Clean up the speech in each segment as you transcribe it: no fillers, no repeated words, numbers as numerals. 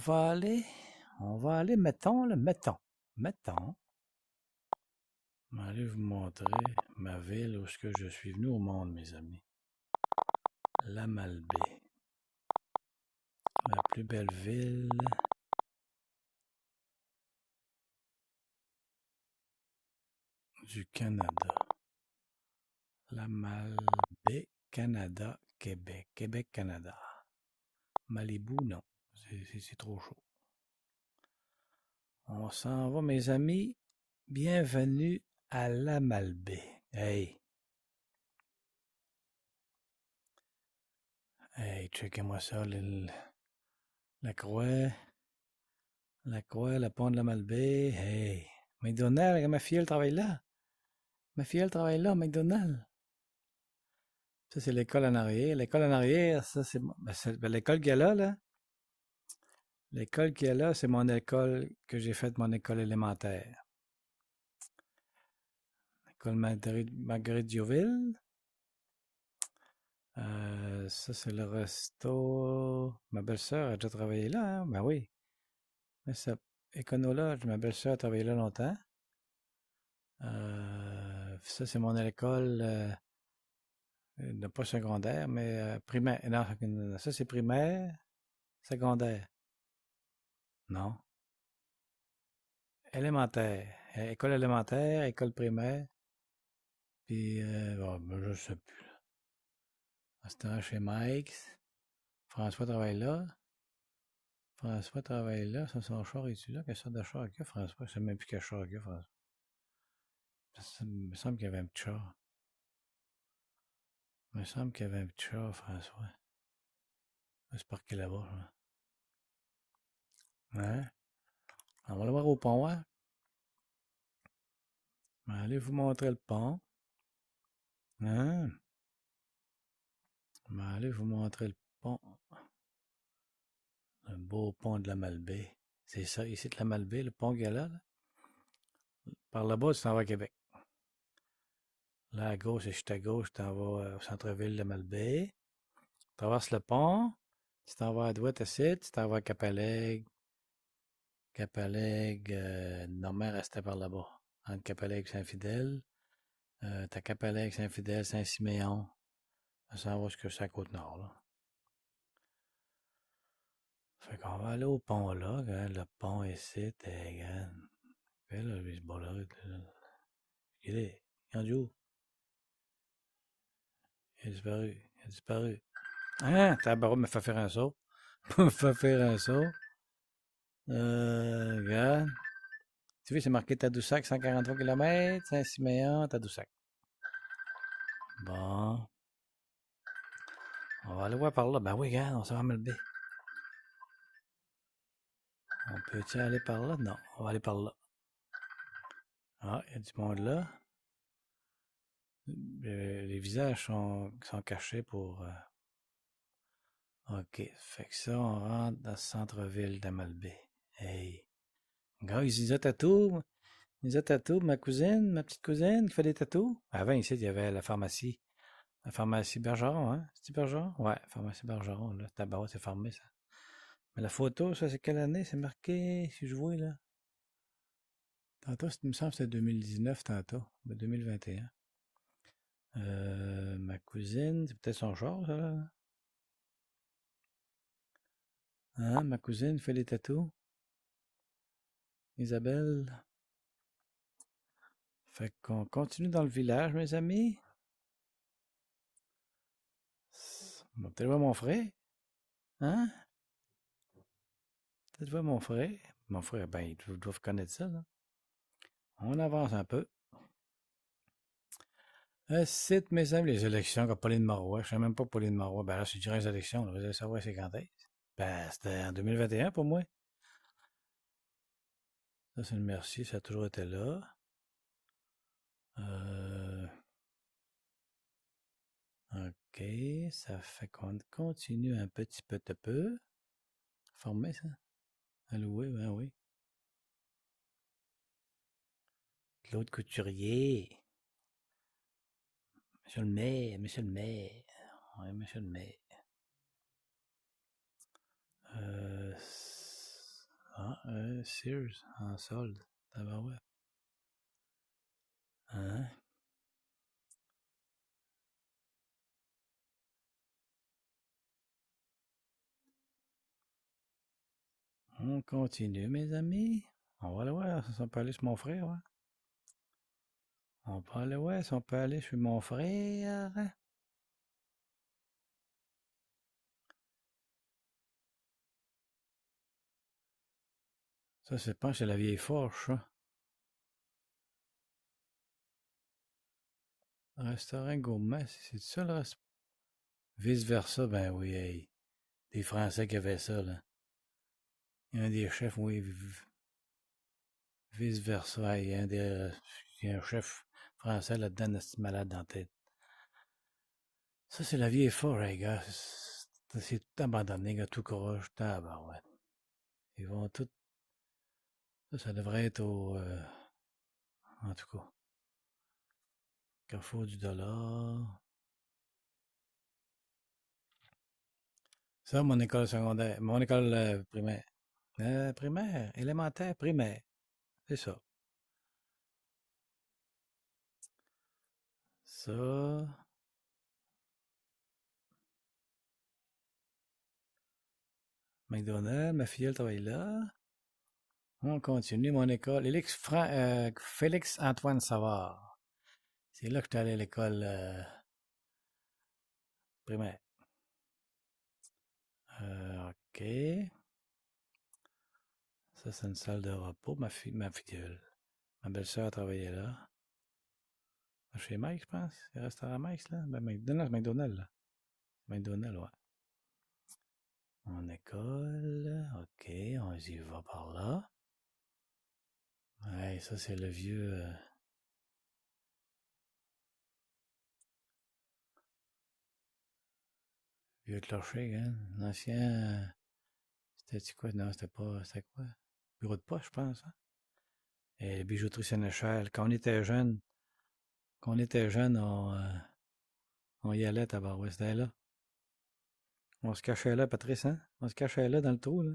on va aller, mettons. Je vais aller vous montrer ma ville où est-ce que je suis venu au monde, mes amis. La Malbaie. La plus belle ville du Canada. La Malbaie, Canada, Québec. Québec, Canada. Malibu, non. C'est trop chaud. On s'en va, mes amis. Bienvenue à la Malbaie. Hey! Hey, checkez-moi ça, la croix. La croix, le pont de la Malbaie. Hey! McDonald's, ma fille, elle travaille là. Ma fille, elle travaille là, McDonald's. Ça, c'est l'école en arrière. L'école en arrière, ça, c'est l'école qu'il y a là. L'école qu'il y a là, c'est mon école que j'ai faite, mon école élémentaire. L'école Marguerite Diouville. Ça, c'est le resto. Ma belle-sœur a déjà travaillé là, hein? Ben oui. Mais ça, Éconologe, ma belle-sœur a travaillé là longtemps. Ça, c'est mon école, pas secondaire, mais primaire. Non, ça, c'est primaire, secondaire. Non. Élémentaire. École élémentaire, école primaire. Puis, bon, ben, je sais plus. C'était chez Mike. François travaille là. François travaille là. Ça, son char est-tu là? Quelle sorte de char qu'il y a, François? Je sais même plus quel char qu'il y a, François. Il me semble qu'il y avait un petit char. Il me semble qu'il y avait un petit char, François. Il va se parquer là-bas, là. Hein? On va le voir au pont, hein? Allez vous montrer le pont. Hein? Allez vous montrer le pont. Un beau pont de la Malbaie. C'est ça, ici de la Malbaie, le pont qu'il y a là. Par là-bas, tu t'en vas à Québec. Là, à gauche, et juste à gauche, tu t'en vas au centre-ville de Malbaie. Tu traverses le pont. Tu t'en vas à droite ici. Tu t'en vas à Capelègue. Capelègue, normalement, restait par là-bas. Entre Capelègue et Saint-Fidèle. T'as Capelègue, Saint-Fidèle, Saint-Siméon. Ça s'en va jusqu'à la Côte-Nord, là. Fait qu'on va aller au pont là, regarde, le pont ici, regarde. Fait là, lui, ce bas-là, il est, il est rendu où? Il a disparu, il a disparu. Hein? Tabarouette me fait faire un saut. Me fait faire un saut. Regarde. Tu vois, c'est marqué Tadoussac, 143 km, Saint-Siméon, Tadoussac. Bon. On va aller voir par là. Ben oui, regarde, on s'en va à Malbaie. On peut-tu aller par là? Non, on va aller par là. Ah, il y a du monde là. Les visages sont cachés pour... OK. Fait que ça, on rentre dans le centre-ville de Malbaie. Hey. Gars, ils disent tatou. Ils disaient tatou. Ma cousine, ma petite cousine qui fait des tatous. Avant, ici, il y avait la pharmacie. La pharmacie Bergeron, hein? C'est-tu Bergeron? Ouais, pharmacie Bergeron, là. Tabac, c'est fermé, ça. Mais la photo, ça, c'est quelle année? C'est marqué, si je vois, là. Tantôt, il me semble que c'était 2019, tantôt. Ben, 2021. Ma cousine, c'est peut-être son char, ça, là. Hein? Ma cousine fait les tatous. Isabelle. Fait qu'on continue dans le village, mes amis. On va peut-être voir mon frère. Hein? Peut-être voir mon frère. Mon frère, ben, ils doivent connaître ça, là. On avance un peu. C'est, mes amis, les élections comme Pauline Marois. Je ne sais même pas Pauline Marois. Ben là, si je dirais les élections, là, vous allez savoir c'est quand est-ce. Ben, c'était en 2021 pour moi. Ça, c'est le merci, ça a toujours été là. Euh, OK, ça fait qu'on continue un petit peu. Formé, ça? Alloué, ben oui. Claude Couturier. Monsieur le maire, monsieur le maire. Oui, monsieur le maire. Sears, en solde. Tabarouette. Hein? On continue, mes amis. On va aller voir si on peut aller chez mon frère, ouais. On peut aller voir si on peut aller chez mon frère. Ça, c'est pas chez la vieille forge, ça. Restaurant gourmet, c'est ça, là? Vice-versa, ben oui, hey. Des Français qui avaient ça, là. Il y a un des chefs, oui, vice-versa. Il y a il y a un chef français là-dedans, c'est malade dans la tête. Ça, c'est la vieille forge, les gars. C'est tout abandonné, gars, tout croche, tabarouette. Ils vont tout. Ça devrait être en tout cas, Carrefour du dollar. Ça, mon école secondaire, mon école primaire. Primaire, élémentaire, primaire. C'est ça. Ça. McDonald's, ma fille, elle travaille là. On continue mon école. Félix-Antoine Savard. C'est là que je suis allé à l'école primaire. OK. Ça, c'est une salle de repos. Ma filleule. Ma belle-sœur travaillait là. Chez Mike, je pense. C'est le restaurant Mike, là. Ben, McDonald's, McDonald's, là. McDonald's, ouais. Mon école. OK, on y va par là. Ouais, ça, c'est le vieux clocher, hein. L'ancien. C'était quoi? Non, c'était pas. C'était quoi? Bureau de poste, je pense, hein? Et bijouterie Sénéchal. Quand on était jeune, on y allait, tabarouette, c'était là. On se cachait là, Patrice, hein? On se cachait là dans le trou, là.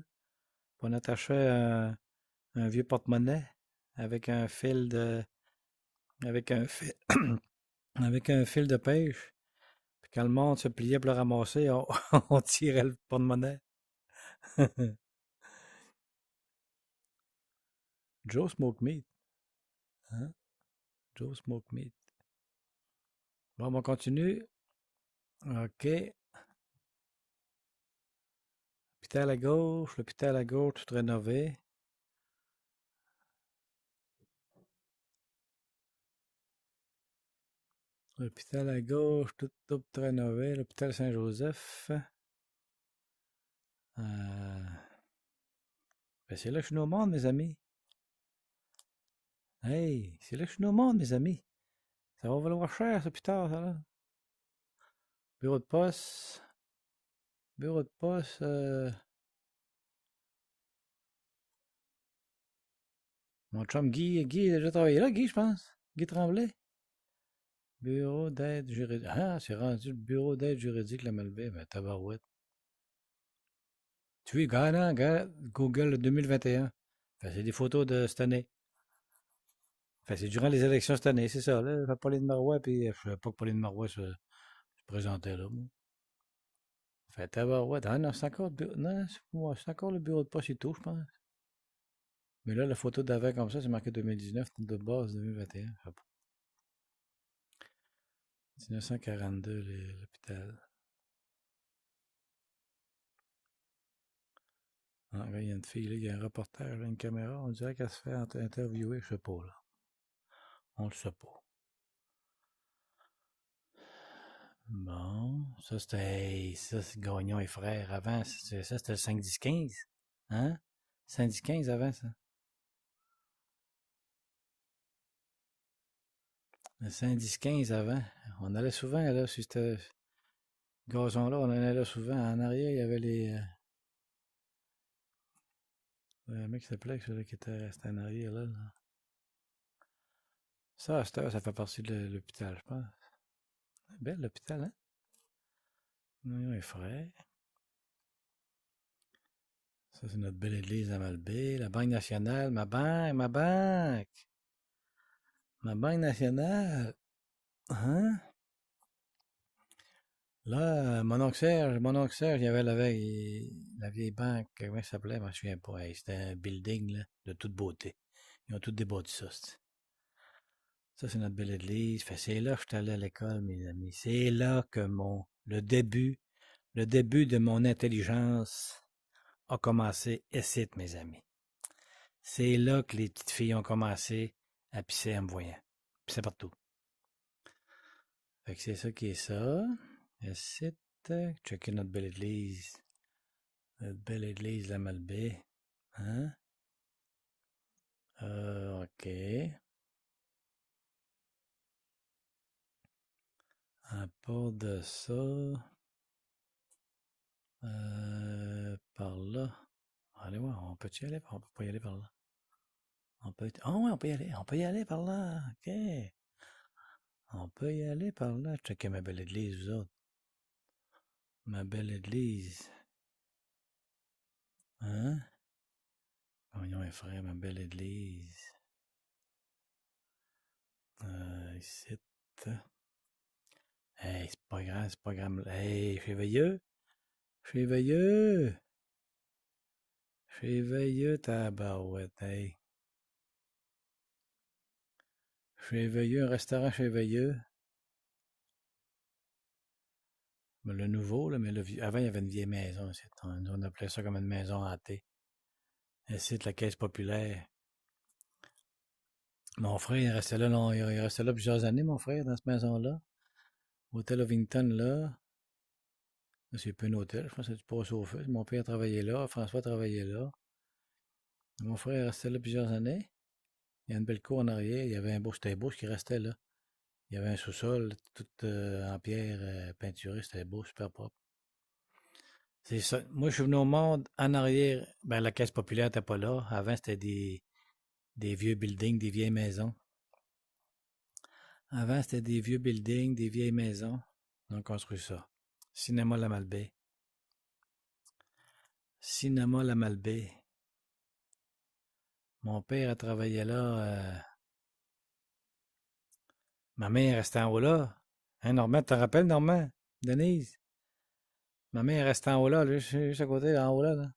Puis on attachait un vieux porte-monnaie avec un fil de. Avec un fil. Avec un fil de pêche. Puis quand le monde se pliait pour le ramasser, on tirait le porte-monnaie. Joe Smoke Meat. Hein? Joe Smoke Meat. Bon, on continue. OK. L'hôpital à gauche, tout rénové. L'hôpital à gauche, tout rénové. L'hôpital Saint-Joseph. Ben c'est là que je suis au monde, mes amis. Hey, c'est là que je suis au monde, mes amis. Ça va valoir cher, ça, plus tard, ça, là. Bureau de poste. Bureau de poste. Mon chum Guy a déjà travaillé là, Guy, je pense. Guy Tremblay. Bureau d'aide juridique. Ah, c'est rendu le bureau d'aide juridique, la Malbaie. Ben, tabarouette. Tu vois, gars, là, gars, Google 2021. Enfin, c'est des photos de cette année. Enfin, c'est durant les élections cette année, c'est ça, là. Pauline Marois, puis je savais pas que Pauline Marois se présentait là, moi. Fait tabarouette. Ah non, c'est encore, non, ouais, c'est encore le bureau de poste et tout, je pense. Mais là, la photo d'avant comme ça, c'est marqué 2019, de base 2021. Je sais pas. 1942, l'hôpital. Ah, il y a une fille, là, il y a un reporter, là, une caméra, on dirait qu'elle se fait interviewer, je sais pas, là. On le sait pas. Bon, ça c'était, ça c'est Gagnon et Frères avant, ça c'était le 5-10-15, hein? 5-10-15 avant ça. Le 5-10-15 avant. On allait souvent là, sur ce gazon-là, on en allait souvent. En arrière, il y avait le mec qui s'appelait, celui qui était resté en arrière là. Ça, à cette heure, ça fait partie de l'hôpital, je pense. Belle l'hôpital, hein? Gagnon et Frères. Ça, c'est notre belle église à Malbaie. La Banque nationale, ma banque, ma banque. Ma banque nationale. Hein? Là, mon oncle Serge, il y avait la vieille banque, comment ça s'appelait? Je me souviens pas. Hey, c'était un building là, de toute beauté. Ils ont tout débâti ça. Ça, c'est notre belle église. Fait, c'est là que je suis allé à l'école, mes amis. C'est là que le début de mon intelligence a commencé ici, mes amis. C'est là que les petites filles ont commencé à pisser en me voyant. Pisser partout. Fait que c'est ça qui est ça. Ici, checker notre belle église. Notre belle église, la Malbaie. Hein? OK. À part de ça, par là. Allez voir, on peut-tu y aller? On peut pas y aller par là. Ah ouais, on peut y aller. On peut y aller par là. OK. On peut y aller par là. Checker ma belle église, vous autres. Ma belle église. Hein? Voyons, mes frères, ma belle église. Ici. Hey, c'est pas grave, c'est pas grave. Hey, je suis veilleux. Je suis veilleux. Je suis veilleux, tabarouette, hey. Je suis veilleux, un restaurant chez veilleux. Mais le nouveau, là, mais le vieux. Avant, il y avait une vieille maison. On appelait ça comme une maison hantée. Ici, la caisse populaire. Mon frère, il restait là, non, il restait là plusieurs années, mon frère, dans cette maison-là. Hôtel Ovington, là. C'est pas un hôtel, je pense que c'est du passe au feu. Mon père travaillait là, François travaillait là. Mon frère restait là plusieurs années. Il y a une belle cour en arrière. Il y avait un beau, c'était beau ce qui restait là. Il y avait un sous-sol, tout en pierre peinturé. C'était beau, super propre. C'est ça. Moi, je suis venu au monde en arrière. Ben, la caisse populaire n'était pas là. Avant, c'était des vieux buildings, des vieilles maisons. Avant, c'était des vieux buildings, des vieilles maisons. On a construit ça. Cinéma La Malbaie. Cinéma La Malbaie. Mon père a travaillé là. Ma mère restait en haut là. Hein, Normand, tu te rappelles, Normand? Denise? Ma mère restait en haut là, juste à côté, en haut là, là.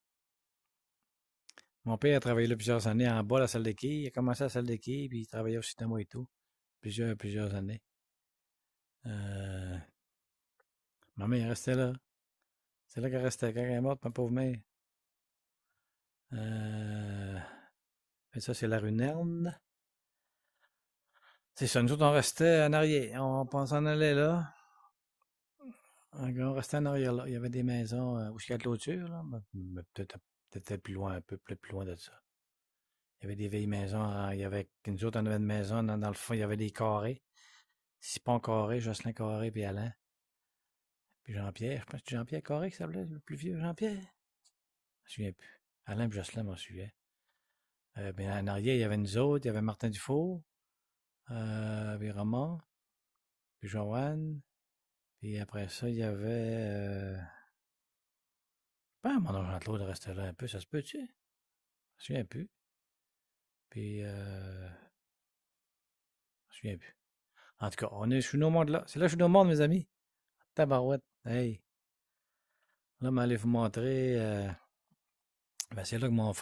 Mon père a travaillé là plusieurs années en bas, à la salle de quilles. Il a commencé à la salle de quilles, puis il travaillait au cinéma et tout. Plusieurs années. Euh, Ma mère restait là. C'est là qu'elle restait quand elle est morte, ma pauvre mère. Euh, Et ça, c'est la rue Nerne. C'est ça, nous autres, on restait en arrière. On s'en allait là. On restait en arrière là. Il y avait des maisons où il y a de clôture, là. Mais peut-être plus loin, un peu plus loin de ça. Il y avait des vieilles maisons. Il y avait, nous autres, on avait une maison. Dans le fond, il y avait des carrés. Sipon Carré, Jocelyn Carré, puis Alain. Puis Jean-Pierre. Je pense que c'est Jean-Pierre Carré qui s'appelait, le plus vieux. Jean-Pierre? Je me souviens plus. Alain et Jocelyn m'en souviens. Ben, en arrière, il y avait nous autres. Il y avait Martin Dufault. Puis Roman. Puis Joanne. Puis après ça, il y avait... Ben, mon oncle Jean-Claude restait là un peu. Ça se peut-tu? Je me souviens plus. Puis... Je me souviens plus. En tout cas, je suis au monde là. C'est là que je suis au monde, mes amis. Tabarouette. Hey. Là, je vais vous montrer... ben, c'est là que mon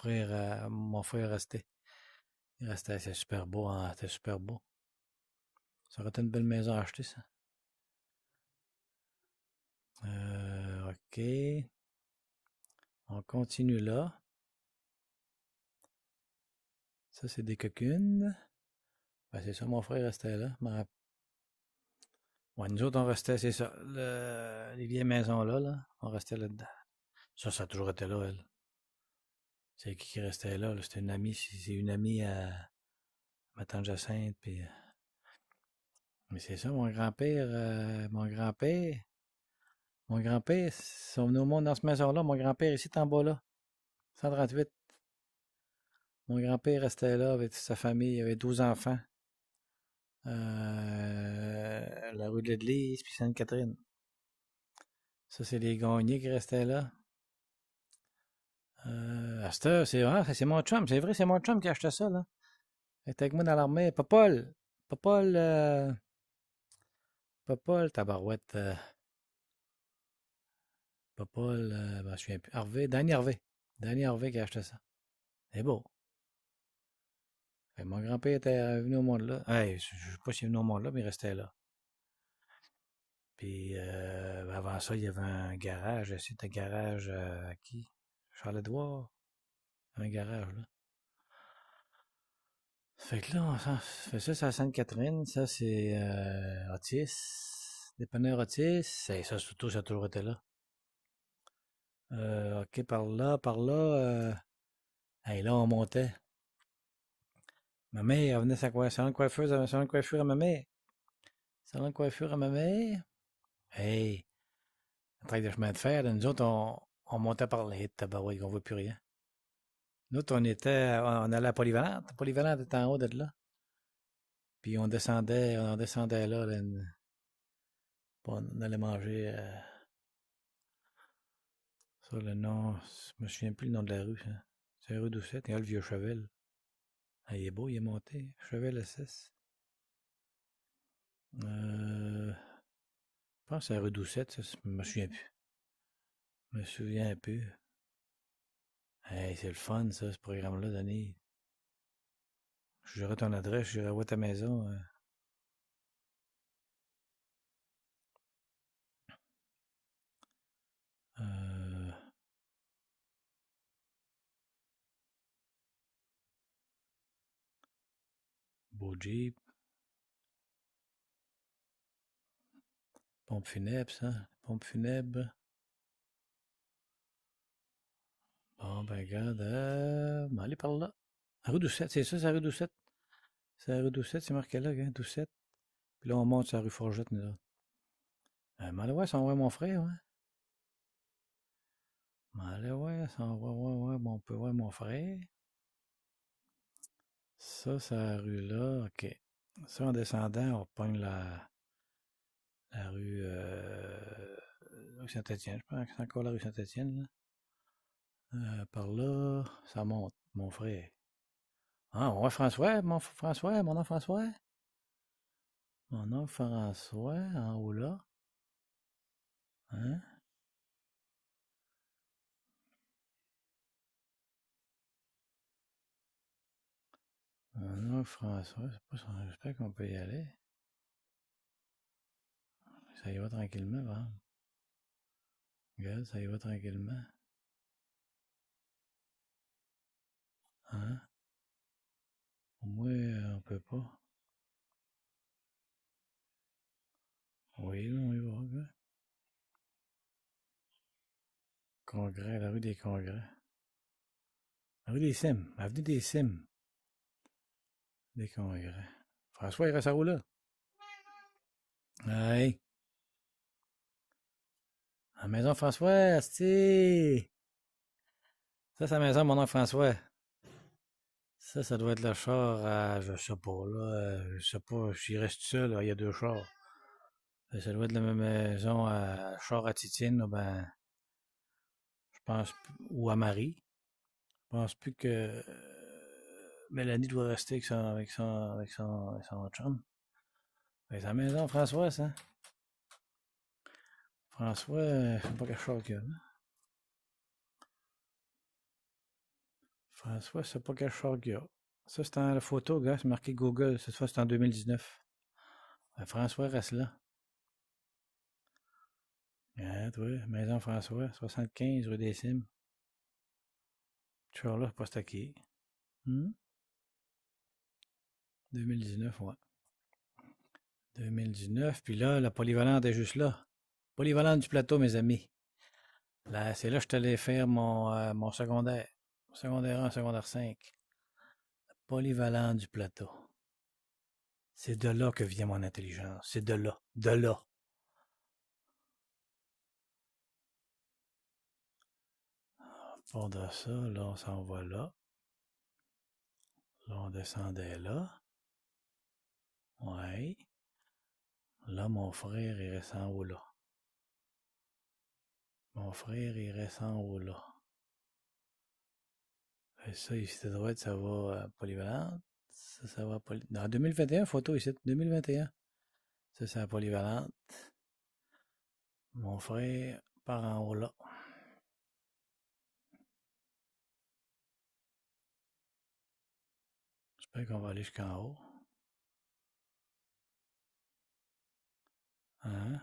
frère restait. Il restait, c'est super beau, hein? C'était super beau. Ça aurait été une belle maison à acheter, ça. OK. On continue là. Ça, c'est des cocunes. Ben, c'est ça, mon frère restait là. Ouais, nous autres, on restait, c'est ça. Les vieilles maisons là, là, on restait là-dedans. Ça a toujours été là, elle. C'est qui restait là, là? C'était une amie, c'est une amie à ma tante Jacinthe, puis... Mais c'est ça, mon grand-père, ils sont venus au monde dans cette maison-là. Mon grand-père, ici, en bas, là. 138. Mon grand-père restait là avec toute sa famille. Il avait 12 enfants. La rue de l'Église, puis Sainte-Catherine. Ça, c'est les Gagné qui restaient là. Master, c'est mon chum. C'est vrai, c'est mon chum qui a acheté ça, là. Il était avec moi dans l'armée. Popol. Popol, Popol, tabarouette. Popol, je me souviens plus. Harvey, Danny Harvey. Danny Harvey qui a acheté ça. C'est beau. Fait, mon grand-père était venu au monde là. Hey, je sais pas s'il est venu au monde là, mais il restait là. Puis avant ça, il y avait un garage. C'était un garage à qui? Charles-Édouard. Un garage, là. Fait que là, fait ça, c'est à Sainte-Catherine. Ça, c'est Otis. Dépanneur Otis. Ça, surtout, ça a toujours été là. OK, par là, par là. Hey, là, on montait. Ma mère, elle venait salon de coiffure, salon de coiffure à ma mère. Salon de coiffure à ma mère. Hey, un train de chemin de fer, là, nous autres, on montait par les tabarouilles, on voit plus rien. Nous autres, on allait à la Polyvalente. La Polyvalente était en haut de là. Puis on descendait là, puis on allait manger. Ça, le nom, je me souviens plus le nom de la rue, ça. C'est la rue Doucette, il y a le vieux Chevel. Ah, il est beau, il est monté. Chevel S6. Je pense que c'est la rue Doucette, ça, je me souviens plus. Je me souviens plus. Hey, c'est le fun, ça, ce programme-là, Denis. J'aurai ton adresse, j'irai voir ta maison. Euh, Beau Jeep. Pompe funèbre, ça. Pompe funèbre. Bon, ben, regarde. Allez par là. La rue Doucette, c'est ça, c'est la rue Doucette. C'est la rue Doucette, c'est marqué là, hein, Doucette. Puis là, on monte sur la rue Forgette, nous autres. Malouette, ça envoie mon frère, ouais. Malouette, ça envoie, ouais, bon, on peut voir mon frère. Ça, c'est la rue là, ok. Ça, en descendant, on pogne la rue Saint-Étienne. Je pense que c'est encore la rue Saint-Étienne, là. Par là, ça monte, mon frère. Ah, on voit François, mon nom François. Mon nom François, en haut là. Hein? Mon nom François, c'est pas ça, j'espère qu'on peut y aller. Ça y va tranquillement, va. Regarde, ça y va tranquillement. Hein? Au moins, on peut pas. Oui, là, on y va, gars. Congrès, la rue des Congrès. La rue des Cimes, avenue des Cimes. Des Congrès. François, il reste à où là? Hey, la maison François, c'est. Ça, c'est la maison de mon oncle François. Ça doit être le char à, je sais pas, là, je sais pas, j'y reste seul, là, il y a deux chars. Ça doit être la même maison à char à Titine, là, ben, je pense, ou à Marie. Je pense plus que Mélanie doit rester avec son chum. C'est la maison François, ça. François, je sais pas quel char qu'il y a, là. François, je sais pas quel char qu'il y a. Ça, c'est en la photo, gars, c'est marqué Google. Cette fois, c'est en 2019. François reste là. Ah, toi, Maison François, 75 rue des Cimes. Char là, pas stocké. 2019, ouais. 2019, puis là, la polyvalente est juste là. Polyvalente du plateau, mes amis. Là, c'est là que je suis allé faire mon secondaire. Secondaire 1, secondaire 5. Polyvalente du plateau. C'est de là que vient mon intelligence. C'est de là. De là. Pour de ça, là, on s'en va là. Là, on descendait là. Ouais. Là, mon frère, il reste en haut là. Mon frère, il reste en haut là. Ça, ici, à droite, ça va polyvalente. Ça va dans 2021, photo ici, 2021. Ça, c'est la polyvalente. Mon frère part en haut là. J'espère qu'on va aller jusqu'en haut. Hein?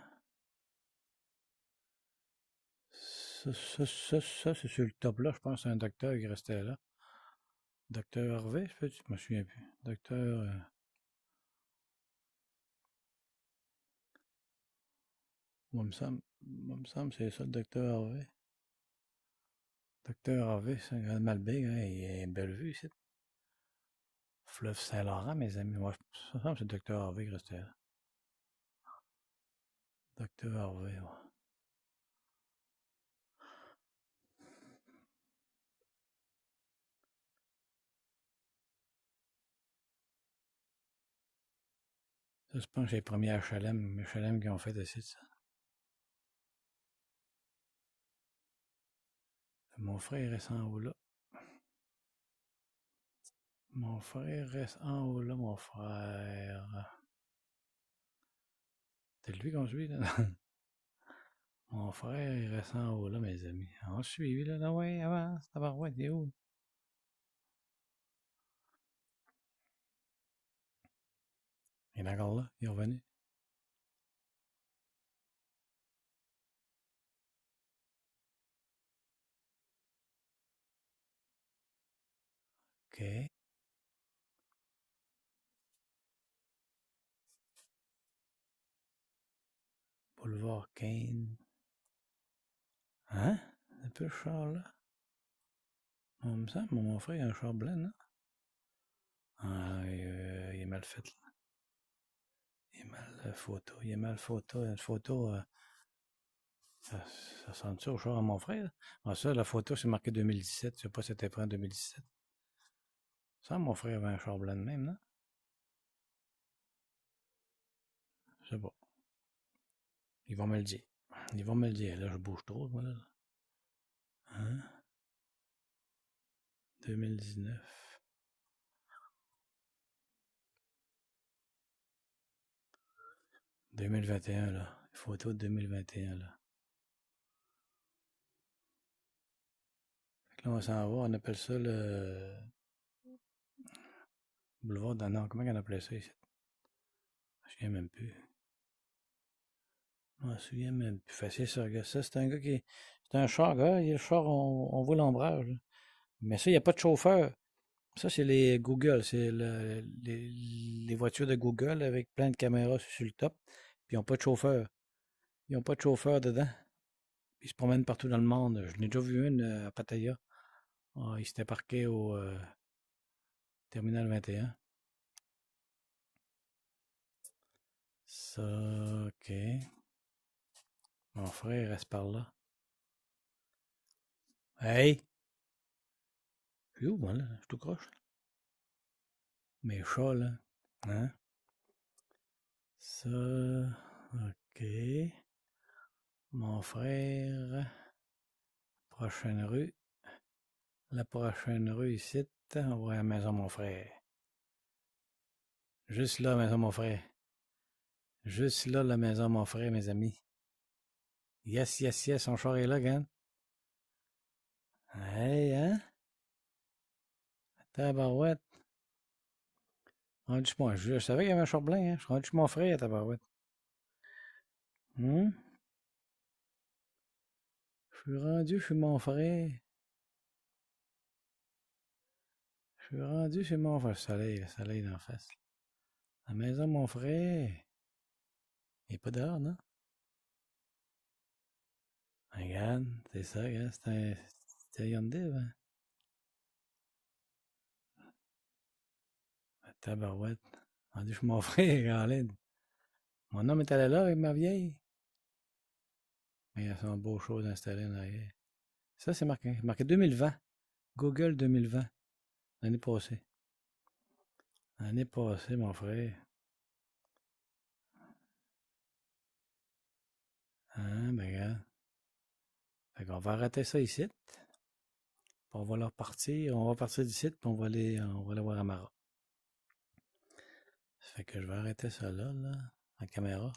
Ça, c'est sur le top là. Je pense que c'est un docteur qui restait là. Docteur Harvey, je me souviens plus. Docteur. Moi, me semble que c'est ça, le docteur Harvey. Docteur Harvey, c'est un grand Malbec, hein, il a une belle vue ici. Fleuve Saint-Laurent, mes amis. Moi, ça me semble que c'est le docteur Harvey qui restait là. Docteur Harvey, ouais. Ça, je pense que c'est les premiers HLM qui ont fait ici, ça. Mon frère reste en haut là. Mon frère reste en haut là, mon frère. C'est lui qu'on suit, là. Mon frère, il reste en haut là, mes amis. On le suit, là. Ah ouais, avance, tabarouette, il est où? Il est encore là, il est revenu. OK. Boulevard Kane. Hein? Un peu ce char là? On me semble, mon frère, il a un char blanc, non? Ah, il est mal fait, là. Il est mal photo. Il est mal photo. Une photo, ça, ça ressemble-tu au char à mon frère? Ah, ça, la photo, c'est marqué 2017. Je sais pas si c'était pris en 2017. Ça, mon frère avait un char blanc de même, non? Je sais pas. Ils vont me le dire. Ils vont me le dire. Là, je bouge trop, moi, là. Hein? 2019. 2021, là. Photo de 2021, là. Fait que là, on s'en va. On appelle ça le boulevard non, comment on appelait ça ici? Je me souviens même plus. Je me souviens même plus. Fait, c'est ça, regarde. Ça, c'est un gars qui. C'est un char, gars. Il y a le char, on voit l'ombrage, là. Mais ça, il n'y a pas de chauffeur. Ça, c'est les Google. C'est les voitures de Google avec plein de caméras sur le top. Puis ils n'ont pas de chauffeur. Ils n'ont pas de chauffeur dedans. Ils se promènent partout dans le monde. Je n'ai déjà vu une à Pattaya. Ah, il s'était parqué au Terminal 21. Ça, OK. Mon frère reste par là. Hey! Je suis où, moi, là? Je suis tout croche. Mes chats, là. Hein? Ça, OK. Mon frère. Prochaine rue. La prochaine rue ici. On va à la maison de mon frère. Juste là, la maison de mon frère. Juste là, la maison de mon frère, mes amis. Yes, yes, yes, son char est là, gars. Hey, hein? Tabarouette. Rendu chez moi. Je savais qu'il y avait un char blanc, hein? Je suis rendu chez mon frère, tabarouette. Hmm? Je suis rendu chez mon frère. Je suis rendu chez mon frère. Le soleil d'en face. La maison de mon frère. Il n'est pas dehors, non? Regarde, c'est ça, regarde. C'est un Hyundai, hein? Tabarouette. Rendu chez mon frère, en ligne. Mon homme est allé là avec ma vieille. Mais il y a son beau chose installé en arrière. Ça, c'est marqué 2020. Google 2020. L'année passée. L'année passée, mon frère. Hein, ben regarde. Fait qu'on va arrêter ça ici. Puis on va leur partir. On va partir d'ici, puis on va aller voir Amara. Ça fait que je vais arrêter ça là, la caméra.